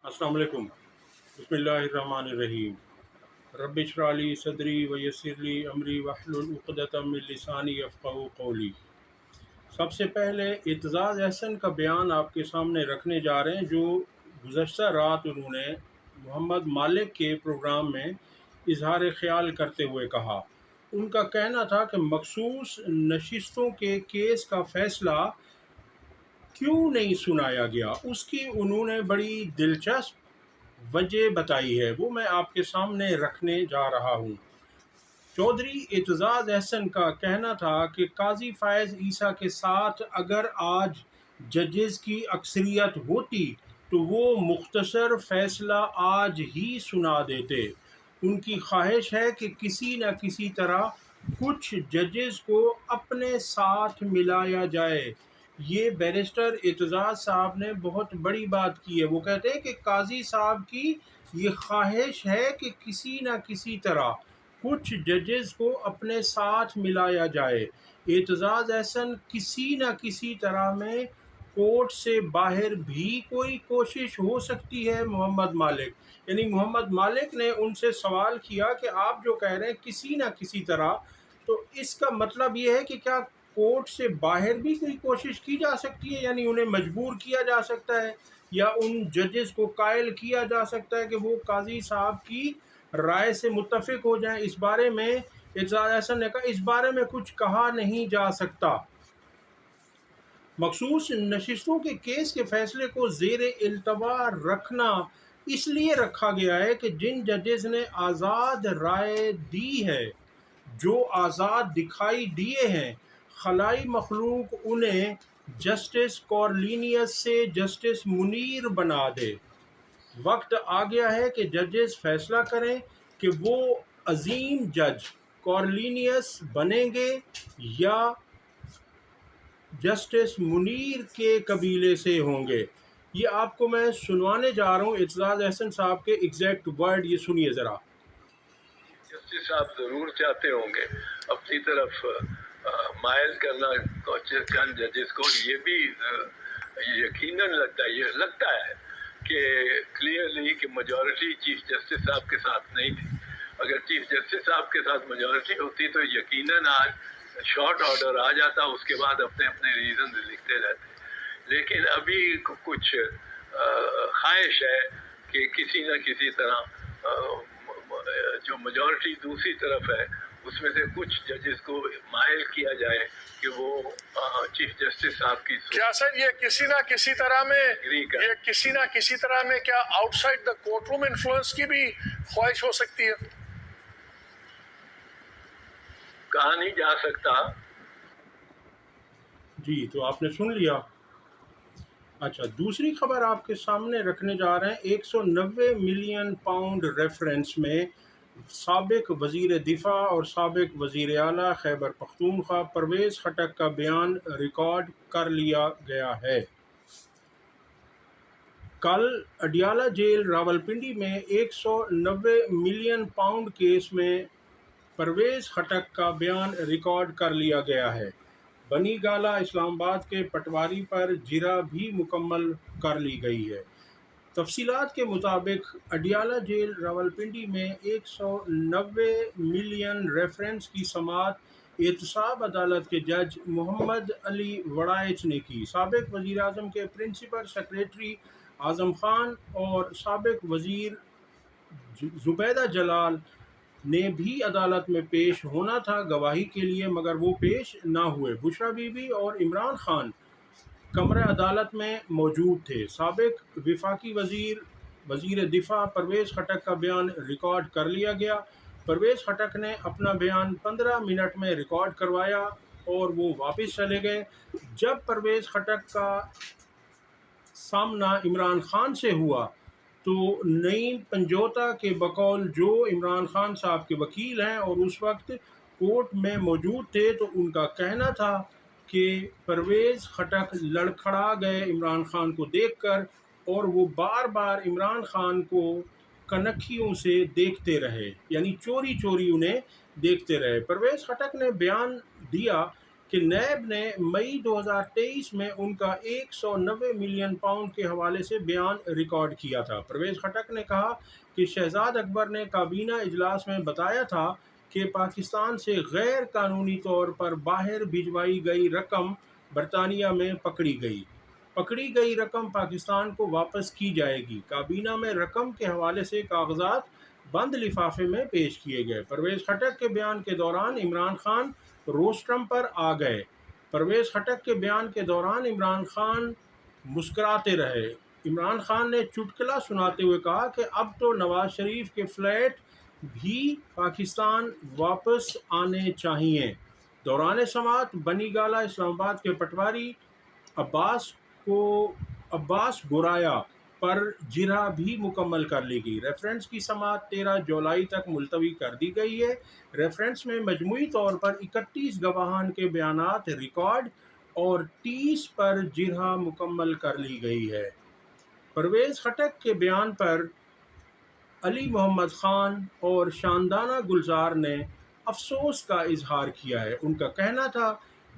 अस्सलाम वालेकुम। बिस्मिल्लाहिर्रहमानिर्रहीम। रब्बि इश्रह ली सदरी व यस्सिर ली अमरी वहलुल उक़दतम मिन लिसानी यफ़क़हू क़ौली। सबसे पहले एतज़ाज़ अहसन का बयान आपके सामने रखने जा रहे हैं, जो गुज़श्ता रात उन्होंने मोहम्मद मालिक के प्रोग्राम में इजहार ख़याल करते हुए कहा। उनका कहना था कि मखसूस नशिस्तों के केस का फ़ैसला क्यों नहीं सुनाया गया, उसकी उन्होंने बड़ी दिलचस्प वजह बताई है, वो मैं आपके सामने रखने जा रहा हूँ। चौधरी एतज़ाज़ अहसन का कहना था कि काजी फ़ायज़ ईसा के साथ अगर आज जजेस की अक्सरियत होती तो वो मुख्तसर फ़ैसला आज ही सुना देते। उनकी ख्वाहिश है कि किसी न किसी तरह कुछ जजेस को अपने साथ मिलाया जाए। ये बैरिस्टर एतज़ाज़ साहब ने बहुत बड़ी बात की है। वो कहते हैं कि काजी साहब की ये ख्वाहिश है कि किसी न किसी तरह कुछ जजेस को अपने साथ मिलाया जाए। एतज़ाज़ अहसन किसी न किसी तरह में कोर्ट से बाहर भी कोई कोशिश हो सकती है। मोहम्मद मालिक यानी मोहम्मद मालिक ने उनसे सवाल किया कि आप जो कह रहे हैं किसी न किसी तरह, तो इसका मतलब ये है कि क्या कोर्ट से बाहर भी कोई कोशिश की जा सकती है, यानी उन्हें मजबूर किया जा सकता है या उन जजेस को कायल किया जा सकता है कि वो काजी साहब की राय से मुत्तफिक हो जाएं। इस बारे में एतज़ाज़ अहसन ने कहा, इस बारे में कुछ कहा नहीं जा सकता। मखसूस नशिस्तों के केस के फैसले को ज़ेर इल्तवा रखना इसलिए रखा गया है कि जिन जजेस ने आज़ाद राय दी है, जो आज़ाद दिखाई दिए हैं, खलाई मखलूक उन्हें जस्टिस कॉर्लिनियस से जस्टिस मुनीर बना दे। वक्त आ गया है कि जजेस फैसला करें कि वो अजीम जज कॉर्लिनियस बनेंगे या जस्टिस मुनीर के कबीले से होंगे। ये आपको मैं सुनवाने जा रहा हूँ एतज़ाज़ अहसन साहब के एग्जैक्ट वर्ड, ये सुनिए ज़रा। जस्टिस साहब ज़रूर चाहते होंगे अपनी तरफ मायल करना चंद जजेस को। ये भी यकीनन लगता है कि क्लियरली कि मेजॉरिटी चीफ जस्टिस साहब के साथ नहीं थी। अगर चीफ जस्टिस साहब के साथ मेजॉरिटी होती तो यकीनन आज शॉर्ट ऑर्डर आ जाता, उसके बाद अपने अपने रीज़न लिखते रहते। लेकिन अभी कुछ ख्वाहिश है कि किसी न किसी तरह जो मेजॉरिटी दूसरी तरफ है उसमें से कुछ जजेस को मायल किया जाए कि वो चीफ जस्टिस साहब की। क्या सर ये किसी ना किसी तरह में क्या outside the court room influence की भी ख्वाहिश हो सकती है? कहा नहीं जा सकता। जी, तो आपने सुन लिया। अच्छा, दूसरी खबर आपके सामने रखने जा रहे हैं। 190 मिलियन पाउंड रेफरेंस में साबिक वज़ीर दिफा और साबिक वज़ीर आला खैबर पख्तूनख्वा परवेज़ खटक का बयान रिकॉर्ड कर लिया गया है। कल अडियाला जेल रावलपिंडी में 190 मिलियन पाउंड केस में परवेज़ खटक का बयान रिकॉर्ड कर लिया गया है। बनी गाला इस्लामाबाद के पटवारी पर जिरा भी मुकम्मल कर ली गई है। तफसीलात के मुताबिक अडियाला जेल रावलपिंडी में 190 मिलियन रेफरेंस की समाअत एहतसाब अदालत के जज मोहम्मद अली वड़ाइच ने की। साबिक वज़ीर आज़म के प्रिंसिपल सेक्रेटरी आज़म खान और साबिक वज़ीर ज़ुबैदा जलाल ने भी अदालत में पेश होना था गवाही के लिए, मगर वो पेश ना हुए। बुशरा बीबी और इमरान खान कमरा अदालत में मौजूद थे। साबिक वफाकी वज़ीर दिफा परवेज़ खटक का बयान रिकॉर्ड कर लिया गया। परवेज़ खटक ने अपना बयान 15 मिनट में रिकॉर्ड करवाया और वो वापस चले गए। जब परवेज़ खटक का सामना इमरान खान से हुआ तो नईम पंजोता के बकौल, जो इमरान खान साहब के वकील हैं और उस वक्त कोर्ट में मौजूद थे, तो उनका कहना था कि परवेज़ खटक लड़खड़ा गए इमरान खान को देखकर और वो बार बार इमरान खान को कनखियों से देखते रहे, यानी चोरी चोरी उन्हें देखते रहे। परवेज़ खटक ने बयान दिया کہ نیب نے مئی 2023 میں ان کا 190 ملین پاؤنڈ کے حوالے سے بیان ریکارڈ کیا تھا۔ پرویز خٹک نے کہا کہ شہزاد اکبر نے کابینہ اجلاس میں بتایا تھا کہ پاکستان سے غیر قانونی طور پر باہر بھجوائی گئی رقم برطانیہ میں پکڑی گئی رقم پاکستان کو واپس کی جائے گی۔ کابینہ میں رقم کے حوالے سے کاغذات بند لفافے میں پیش کیے گئے۔ پرویز خٹک کے بیان کے دوران عمران خان روسٹرم پر آ گئے۔ پرویز خٹک کے بیان کے دوران عمران خان مسکراتے رہے۔ عمران خان نے چٹکلا سناتے ہوئے کہا کہ اب تو نواز شریف کے فلیٹ بھی پاکستان واپس آنے چاہیے۔ دوران سماعت بنی گالہ اسلام آباد کے پٹواری عباس گورایا پر جرح بھی مکمل کر لی گئی۔ ریفرنس کی سماعت 13 جولائی تک ملتوی کر دی گئی ہے۔ ریفرنس میں مجموعی طور پر 31 گواہان کے بیانات ریکارڈ اور 30 پر جرح مکمل کر لی گئی ہے۔ پرویز خٹک کے بیان پر علی محمد خان اور شاندانہ گلزار نے افسوس کا اظہار کیا ہے۔ ان کا کہنا تھا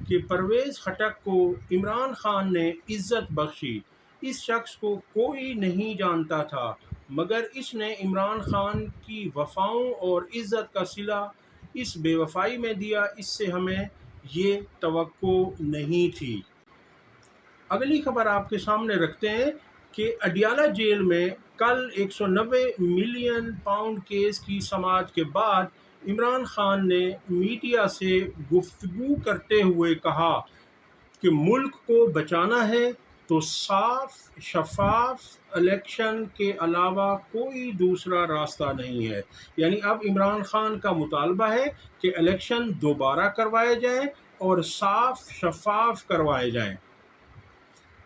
کہ پرویز خٹک کو عمران خان نے عزت بخشی۔ اس شخص کو کوئی نہیں جانتا تھا مگر اس نے عمران خان کی وفاؤں اور عزت کا صلہ اس بے وفائی میں دیا، اس سے ہمیں یہ توقع نہیں تھی۔ اگلی خبر آپ کے سامنے رکھتے ہیں کہ اڈیالہ جیل میں کل 190 ملین پاؤنڈ کیس کی سماعت کے بعد عمران خان نے میڈیا سے گفتگو کرتے ہوئے کہا کہ ملک کو بچانا ہے تو صاف شفاف الیکشن کے علاوہ کوئی دوسرا راستہ نہیں ہے۔ یعنی اب عمران خان کا مطالبہ ہے کہ الیکشن دوبارہ کروائے جائیں اور صاف شفاف کروائے جائیں۔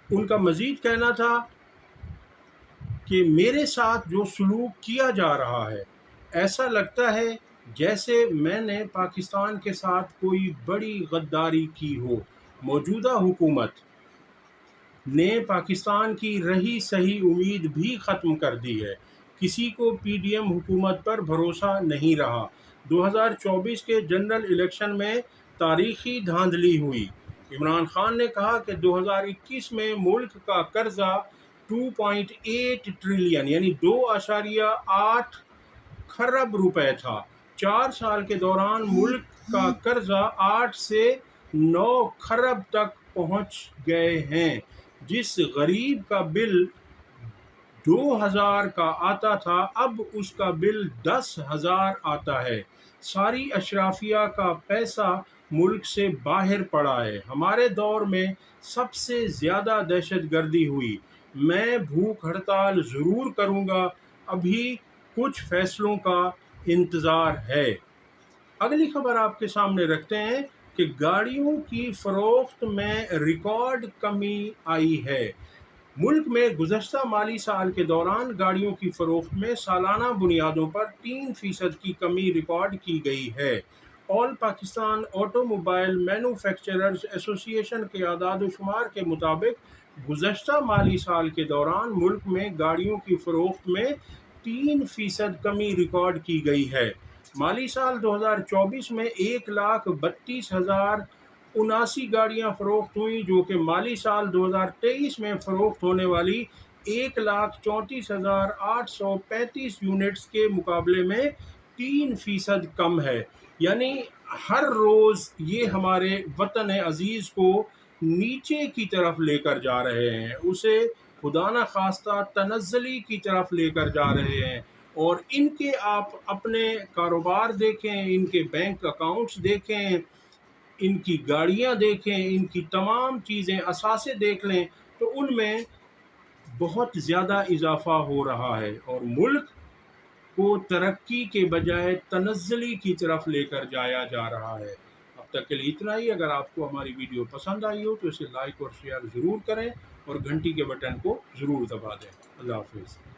ان کا مزید کہنا تھا کہ میرے ساتھ جو سلوک کیا جا رہا ہے ایسا لگتا ہے جیسے میں نے پاکستان کے ساتھ کوئی بڑی غداری کی ہو۔ موجودہ حکومت نے پاکستان کی رہی صحیح امید بھی ختم کر دی ہے۔ کسی کو پی ڈی ایم حکومت پر بھروسہ نہیں رہا۔ 2024 کے جنرل الیکشن میں تاریخی دھاندلی ہوئی۔ عمران خان نے کہا کہ 2021 میں ملک کا قرضہ 2.8 ٹریلین یعنی 2.8 کھرب روپے تھا۔ 4 سال کے دوران ملک کا قرضہ 8 سے 9 کھرب تک پہنچ گئے ہیں۔ جس غریب کا بل 2000 کا آتا تھا اب اس کا بل 10,000 آتا ہے۔ ساری اشرافیہ کا پیسہ ملک سے باہر پڑا ہے۔ ہمارے دور میں سب سے زیادہ دہشت گردی ہوئی۔ میں بھوک ہڑتال ضرور کروں گا، ابھی کچھ فیصلوں کا انتظار ہے۔ اگلی خبر آپ کے سامنے رکھتے ہیں کہ گاڑیوں کی فروخت میں ریکارڈ کمی آئی ہے۔ ملک میں گزشتہ مالی سال کے دوران گاڑیوں کی فروخت میں سالانہ بنیادوں پر 3% کی کمی ریکارڈ کی گئی ہے۔ آل پاکستان آٹو موبائل مینوفیکچررز ایسوسی ایشن کے اعداد و شمار کے مطابق گزشتہ مالی سال کے دوران ملک میں گاڑیوں کی فروخت میں 3% کمی ریکارڈ کی گئی ہے۔ مالی سال 2024 میں 1,32,079 گاڑیاں فروخت ہوئیں جو کہ مالی سال 2023 میں فروخت ہونے والی 1,34,835 یونٹس کے مقابلے میں 3% کم ہے۔ یعنی ہر روز یہ ہمارے وطن عزیز کو نیچے کی طرف لے کر جا رہے ہیں، اسے خدا نخواستہ تنزلی کی طرف لے کر جا رہے ہیں۔ اور ان کے آپ اپنے کاروبار دیکھیں، ان کے بینک اکاؤنٹس دیکھیں، ان کی گاڑیاں دیکھیں، ان کی تمام چیزیں اثاثے دیکھ لیں تو ان میں بہت زیادہ اضافہ ہو رہا ہے اور ملک کو ترقی کے بجائے تنزلی کی طرف لے کر جایا جا رہا ہے۔ اب تک کے لیے اتنا ہی۔ اگر آپ کو ہماری ویڈیو پسند آئی ہو تو اسے لائک اور شیئر ضرور کریں اور گھنٹی کے بٹن کو ضرور دبا دیں۔ اللہ حافظ۔